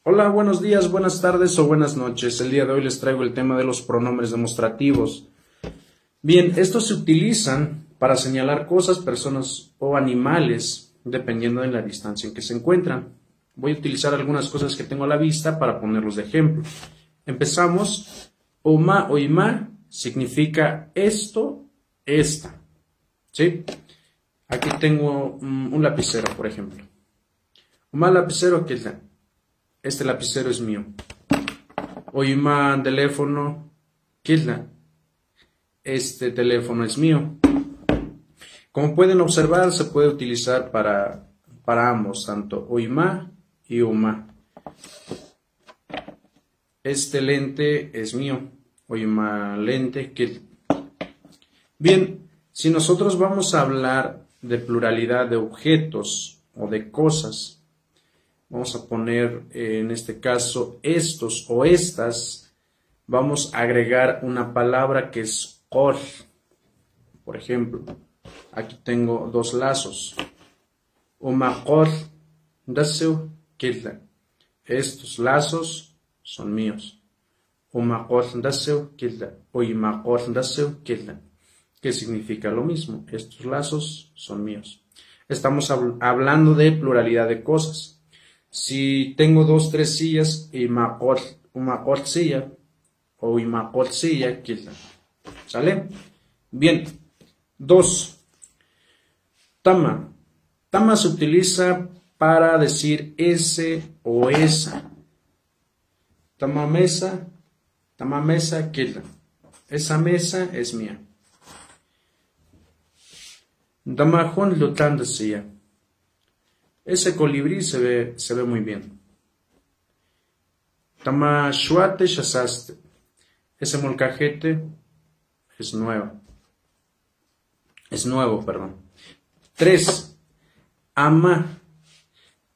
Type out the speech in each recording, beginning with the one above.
Hola, buenos días, buenas tardes o buenas noches. El día de hoy les traigo el tema de los pronombres demostrativos. Bien, estos se utilizan para señalar cosas, personas o animales, dependiendo de la distancia en que se encuentran. Voy a utilizar algunas cosas que tengo a la vista para ponerlos de ejemplo. Empezamos. Oma o ima significa esto, esta. ¿Sí? Aquí tengo un lapicero, por ejemplo. Oma lapicero, ¿qué tal? Este lapicero es mío. Oima teléfono, Kilda. Este teléfono es mío. Como pueden observar, se puede utilizar para ambos, tanto oima y uma. Este lente es mío. Oima lente, Kilda. Bien, si nosotros vamos a hablar de pluralidad de objetos o de cosas, vamos a poner en este caso estos o estas, vamos a agregar una palabra que es qol. Por ejemplo, aquí tengo dos lazos. Uma qol daseu kilda. Estos lazos son míos. Uma qol daseu kilda. O ima qol daseu kilda. Que significa lo mismo. Estos lazos son míos. Estamos hablando de pluralidad de cosas. Si tengo dos, tres sillas, una silla o una silla, ¿sale? Bien. Dos. Tama. Tama se utiliza para decir ese o esa. Tama mesa, quila. Esa mesa es mía. Damajón lutando silla. Ese colibrí se ve muy bien. Tama shuate shasaste. Ese molcajete es nuevo. Es nuevo, perdón. 3. Ama.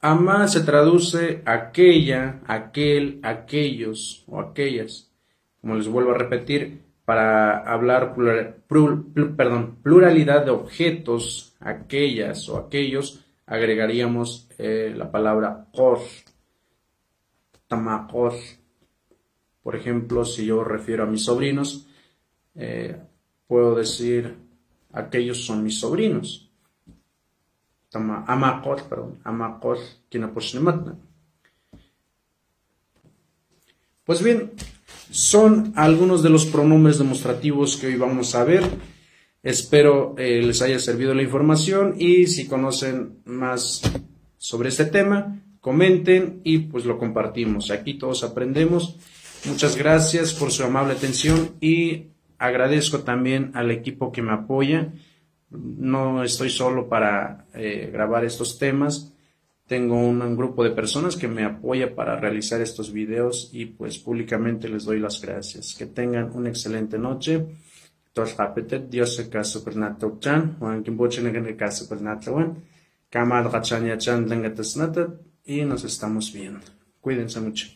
Ama se traduce aquella, aquel, aquellos o aquellas. Como les vuelvo a repetir, para hablar pluralidad de objetos, aquellas o aquellos, agregaríamos la palabra qor, tamaqor. Por ejemplo, si yo refiero a mis sobrinos, puedo decir aquellos son mis sobrinos. Amaqor, perdón, amaqor, kinaposhnematna. Pues bien, son algunos de los pronombres demostrativos que hoy vamos a ver. Espero les haya servido la información y si conocen más sobre este tema, comenten y pues lo compartimos. Aquí todos aprendemos. Muchas gracias por su amable atención y agradezco también al equipo que me apoya. No estoy solo para grabar estos temas. Tengo un grupo de personas que me apoya para realizar estos videos y pues públicamente les doy las gracias. Que tengan una excelente noche. Dios se casó por Natochan, Juan Kimbochen en el caso por Natlawan, Kamal Gachanya Chan Lengatasnatat y nos estamos viendo. Cuídense mucho.